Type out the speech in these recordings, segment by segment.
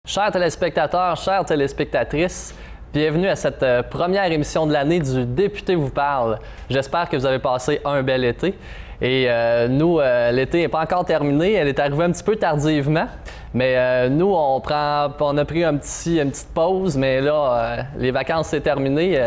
Chers téléspectateurs, chères téléspectatrices, bienvenue à cette première émission de l'année du Député vous parle. J'espère que vous avez passé un bel été. Et nous, l'été n'est pas encore terminé, elle est arrivée un petit peu tardivement. Mais nous, on a pris une petite pause, mais là, les vacances, c'est terminé.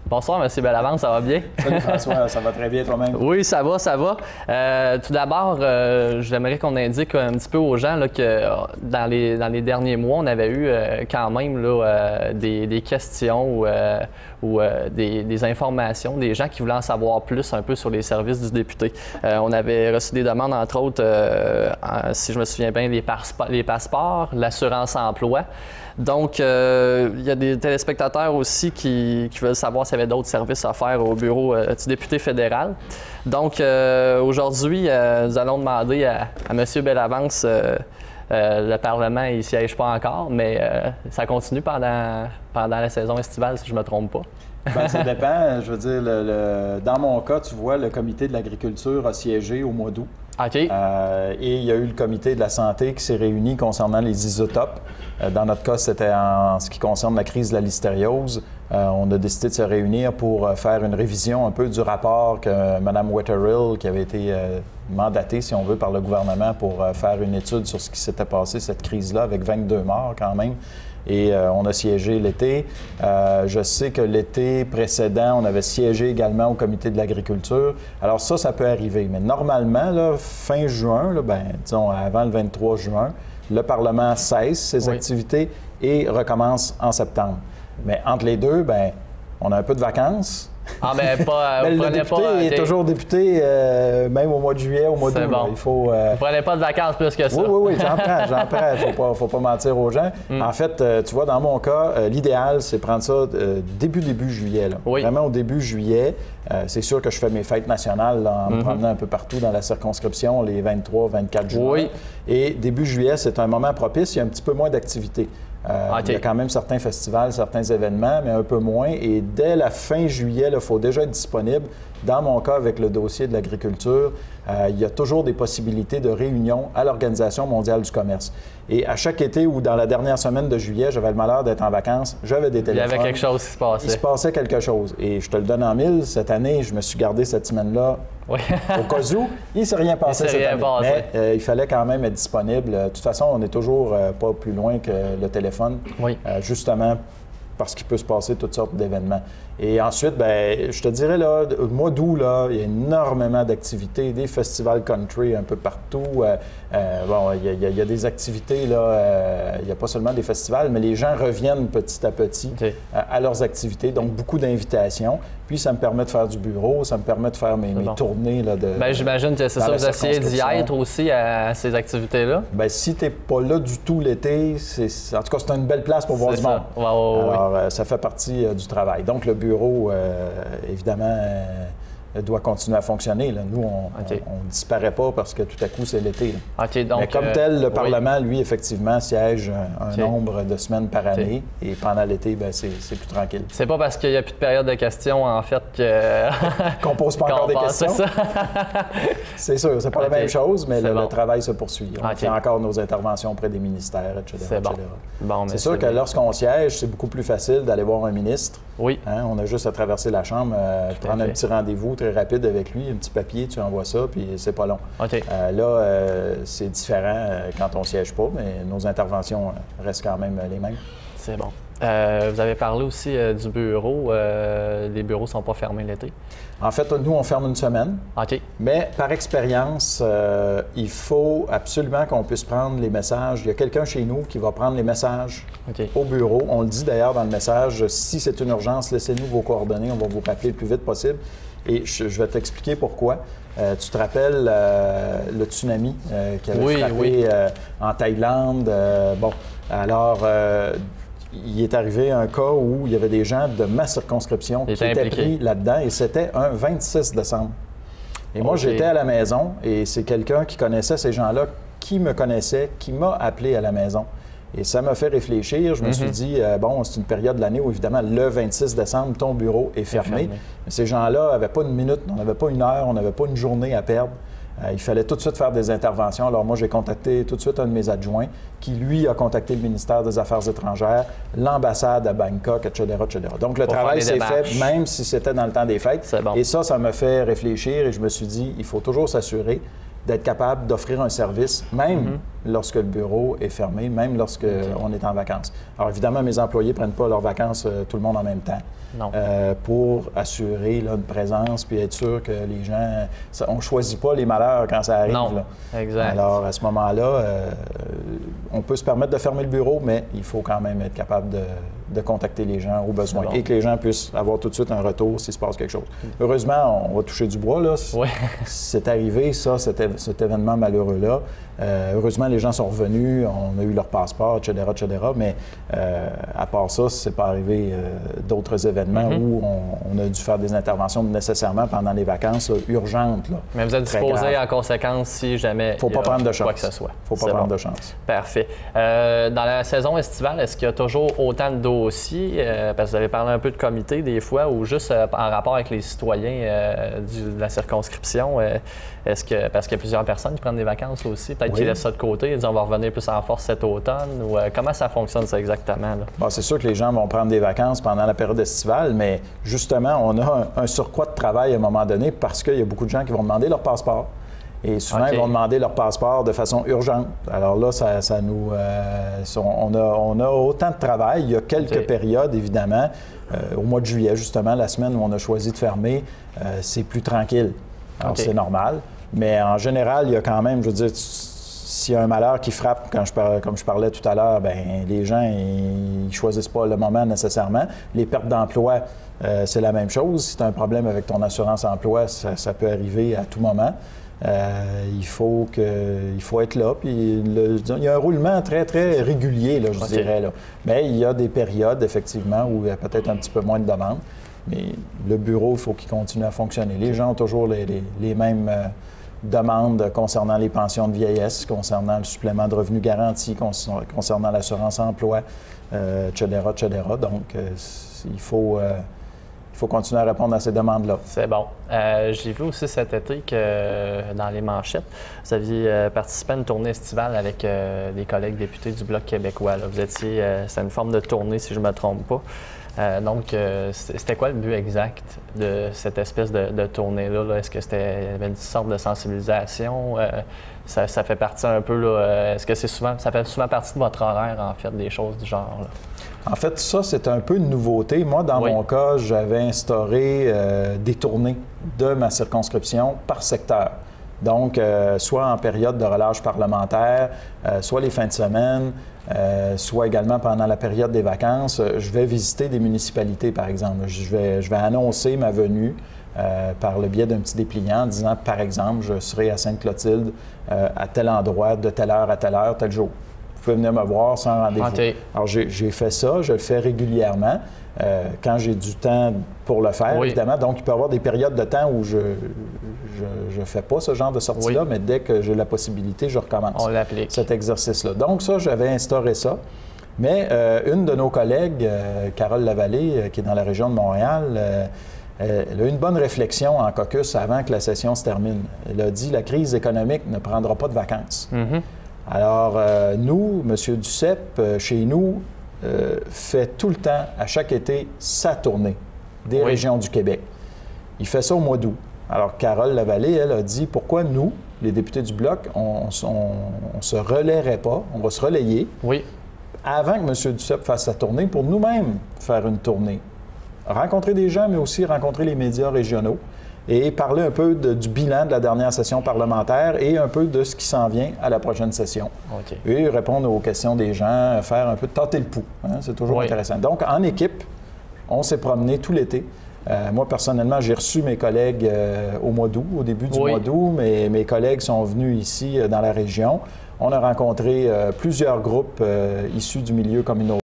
Bonsoir, M. Bellavance, ça va bien? Salut François, ça va très bien toi-même? Oui, ça va, ça va. Tout d'abord, j'aimerais qu'on indique un petit peu aux gens là, que dans les derniers mois, on avait eu quand même là, des questions ou des informations, des gens qui voulaient en savoir plus un peu sur les services du député. On avait reçu des demandes, entre autres, si je me souviens bien, les passeports, l'assurance-emploi. Donc, il y a des téléspectateurs aussi qui veulent savoir s'il y avait d'autres services à faire au bureau du député fédéral. Donc, aujourd'hui, nous allons demander à M. Bellavance, le Parlement, il ne siège pas encore, mais ça continue pendant la saison estivale, si je ne me trompe pas. Bien, ça dépend. Je veux dire, dans mon cas, tu vois, le comité de l'agriculture a siégé au mois d'août. OK. Et il y a eu le comité de la santé qui s'est réuni concernant les isotopes. Dans notre cas, c'était en ce qui concerne la crise de la listériose. On a décidé de se réunir pour faire une révision un peu du rapport que Mme Wetterill, qui avait été mandatée, si on veut, par le gouvernement pour faire une étude sur ce qui s'était passé, cette crise-là, avec 22 morts quand même. Et on a siégé l'été. Je sais que l'été précédent, on avait siégé également au comité de l'agriculture. Alors ça peut arriver. Mais normalement, là, fin juin, là, disons avant le 23 juin, le Parlement cesse ses activités et recommence en septembre. Mais entre les deux, on a un peu de vacances. Ah, ben pas. Le député est toujours député, même au mois de juillet, au mois d'août. Bon. Il faut. Vous prenez pas de vacances plus que ça. Oui, j'en prends. Faut pas mentir aux gens. En fait, tu vois, dans mon cas, l'idéal, c'est prendre ça début juillet. Là. Oui. Vraiment au début juillet. C'est sûr que je fais mes fêtes nationales là, en me promenant un peu partout dans la circonscription, les 23, 24 juin. Oui. Et début juillet, c'est un moment propice. Il y a un petit peu moins d'activité. Il y a quand même certains festivals, certains événements, mais un peu moins. Et dès la fin juillet, il faut déjà être disponible. Dans mon cas, avec le dossier de l'agriculture, il y a toujours des possibilités de réunion à l'Organisation mondiale du commerce. Et à chaque été ou dans la dernière semaine de juillet, j'avais le malheur d'être en vacances, j'avais des téléphones. Il y avait quelque chose qui se passait. Il se passait quelque chose. Et je te le donne en mille. Cette année, je me suis gardé cette semaine-là au cas où. Il ne s'est rien passé cette année. Mais il fallait quand même être disponible. De toute façon, on n'est toujours pas plus loin que le téléphone. Oui. Justement parce qu'il peut se passer toutes sortes d'événements. Et ensuite, je te dirais, là, au mois d'août, là, il y a énormément d'activités, des festivals country un peu partout. Il y a des activités, là, il n'y a pas seulement des festivals, mais les gens reviennent petit à petit à leurs activités, donc beaucoup d'invitations. Puis ça me permet de faire du bureau, ça me permet de faire mes tournées. Là, j'imagine que c'est ça, vous essayez d'y être aussi à ces activités-là? Si tu n'es pas là du tout l'été, en tout cas, c'est une belle place pour voir du monde. Alors, ça fait partie du travail. Donc, le bureau, évidemment, doit continuer à fonctionner. Là. Nous, on ne disparaît pas parce que tout à coup, c'est l'été. Donc, mais comme tel, le Parlement, lui, effectivement, siège un nombre de semaines par année. Et pendant l'été, c'est plus tranquille. C'est pas parce qu'il n'y a plus de période de questions, en fait, qu'on pose pas encore des questions. C'est sûr, c'est pas la même chose, mais le travail se poursuit. On fait encore nos interventions auprès des ministères, etc. C'est bon. Bon, c'est sûr que lorsqu'on siège, c'est beaucoup plus facile d'aller voir un ministre. Oui. Hein? On a juste à traverser la chambre, prendre un petit rendez-vous très rapide avec lui, un petit papier, tu envoies ça, puis c'est pas long. C'est différent quand on siège pas, mais nos interventions restent quand même les mêmes. C'est bon. Vous avez parlé aussi du bureau. Les bureaux ne sont pas fermés l'été? En fait, nous, on ferme une semaine. OK. Mais par expérience, il faut absolument qu'on puisse prendre les messages. Il y a quelqu'un chez nous qui va prendre les messages au bureau. On le dit d'ailleurs dans le message, si c'est une urgence, laissez-nous vos coordonnées, on va vous rappeler le plus vite possible. Et je vais t'expliquer pourquoi. Tu te rappelles le tsunami qui avait frappé en Thaïlande? Il est arrivé un cas où il y avait des gens de ma circonscription qui étaient pris là-dedans et c'était un 26 décembre. Et moi, j'étais à la maison et c'est quelqu'un qui connaissait ces gens-là, qui me connaissait, qui m'a appelé à la maison. Et ça m'a fait réfléchir. Je me suis dit, c'est une période de l'année où, évidemment, le 26 décembre, ton bureau est fermé. Mais ces gens-là n'avaient pas une minute, on n'avait pas une heure, on n'avait pas une journée à perdre. Il fallait tout de suite faire des interventions. Alors moi, j'ai contacté tout de suite un de mes adjoints qui, lui, a contacté le ministère des Affaires étrangères, l'ambassade à Bangkok, etc., etc. Donc, le travail s'est fait même si c'était dans le temps des fêtes. Bon. Et ça me fait réfléchir et je me suis dit, il faut toujours s'assurer d'être capable d'offrir un service, même lorsque le bureau est fermé, même lorsqu'on est en vacances. Alors, évidemment, mes employés ne prennent pas leurs vacances tout le monde en même temps. Non. Pour assurer là, une présence puis être sûr que les gens... on ne choisit pas les malheurs quand ça arrive. Non, là. exact. Alors, à ce moment-là, on peut se permettre de fermer le bureau, mais il faut quand même être capable de contacter les gens au besoin et que les gens puissent avoir tout de suite un retour s'il se passe quelque chose. Heureusement, on va toucher du bois, là. Oui. C'est arrivé, ça, cet événement malheureux-là. Heureusement, les gens sont revenus, on a eu leur passeport, etc., etc., mais à part ça, c'est pas arrivé d'autres événements où on a dû faire des interventions nécessairement pendant les vacances urgentes. Là, mais vous êtes disposé en conséquence si jamais faut pas prendre de chance. Quoi que ce soit. Faut pas prendre de chance. Parfait. Dans la saison estivale, est-ce qu'il y a toujours autant de dossiers? Parce que vous avez parlé un peu de comité des fois, ou juste en rapport avec les citoyens de la circonscription. Parce qu'il y a plusieurs personnes qui prennent des vacances aussi, peut-être qu'ils laissent ça de côté, ils disent on va revenir plus en force cet automne, ou comment ça fonctionne ça exactement? Bon, c'est sûr que les gens vont prendre des vacances pendant la période estivale, mais justement, on a un surcroît de travail à un moment donné parce qu'il y a beaucoup de gens qui vont demander leur passeport. Et souvent, ils vont demander leur passeport de façon urgente. Alors là, ça nous... on a autant de travail. Il y a quelques périodes, évidemment. Au mois de juillet, justement, la semaine où on a choisi de fermer, c'est plus tranquille. Alors, c'est normal. Mais en général, il y a quand même, je veux dire, s'il y a un malheur qui frappe, comme je parlais tout à l'heure, bien, les gens, ils ne choisissent pas le moment nécessairement. Les pertes d'emploi, c'est la même chose. Si tu as un problème avec ton assurance emploi, ça peut arriver à tout moment. Il faut être là. Puis il y a un roulement très, très régulier, là, je dirais. Là. Mais il y a des périodes, effectivement, où il y a peut-être un petit peu moins de demandes. Mais le bureau, il faut qu'il continue à fonctionner. Les gens ont toujours les mêmes demandes concernant les pensions de vieillesse, concernant le supplément de revenu garanti, concernant l'assurance emploi, etc., etc. Donc, il faut continuer à répondre à ces demandes-là. C'est bon. J'ai vu aussi cet été que dans les manchettes, vous aviez participé à une tournée estivale avec des collègues députés du Bloc québécois. Là. Vous étiez, c'était une forme de tournée, si je ne me trompe pas. Donc, c'était quoi le but exact de cette espèce de tournée-là? Là? Est-ce que il y avait une sorte de sensibilisation? Ça fait partie un peu, là, est-ce que ça fait souvent partie de votre horaire, en fait, des choses du genre? Là? En fait, ça, c'est un peu une nouveauté. Moi, dans mon cas, j'avais instauré des tournées de ma circonscription par secteur. Donc, soit en période de relâche parlementaire, soit les fins de semaine, soit également pendant la période des vacances, je vais visiter des municipalités, par exemple. Je vais annoncer ma venue par le biais d'un petit dépliant en disant, par exemple, je serai à Sainte-Clotilde à tel endroit, de telle heure à telle heure, tel jour. Vous pouvez venir me voir sans rendez-vous. Alors, j'ai fait ça, je le fais régulièrement quand j'ai du temps pour le faire, évidemment. Donc, il peut y avoir des périodes de temps où je ne fais pas ce genre de sortie-là, mais dès que j'ai la possibilité, je recommence cet exercice-là. Donc, ça, j'avais instauré ça. Mais une de nos collègues, Carole Lavallée, qui est dans la région de Montréal, elle a eu une bonne réflexion en caucus avant que la session se termine. Elle a dit « La crise économique ne prendra pas de vacances. Alors, nous, M. Duceppe, chez nous, fait tout le temps, à chaque été, sa tournée des régions du Québec. Il fait ça au mois d'août. Alors, Carole Lavallée, elle a dit, pourquoi nous, les députés du Bloc, on ne se relayerait pas, on va se relayer avant que M. Duceppe fasse sa tournée pour nous-mêmes faire une tournée. Rencontrer des gens, mais aussi rencontrer les médias régionaux et parler un peu du bilan de la dernière session parlementaire et un peu de ce qui s'en vient à la prochaine session. Et répondre aux questions des gens, faire un peu tâter le pouls. Hein, c'est toujours intéressant. Donc, en équipe, on s'est promené tout l'été. Moi, personnellement, j'ai reçu mes collègues au mois d'août, au début du mois d'août. Mes collègues sont venus ici dans la région. On a rencontré plusieurs groupes issus du milieu communautaire.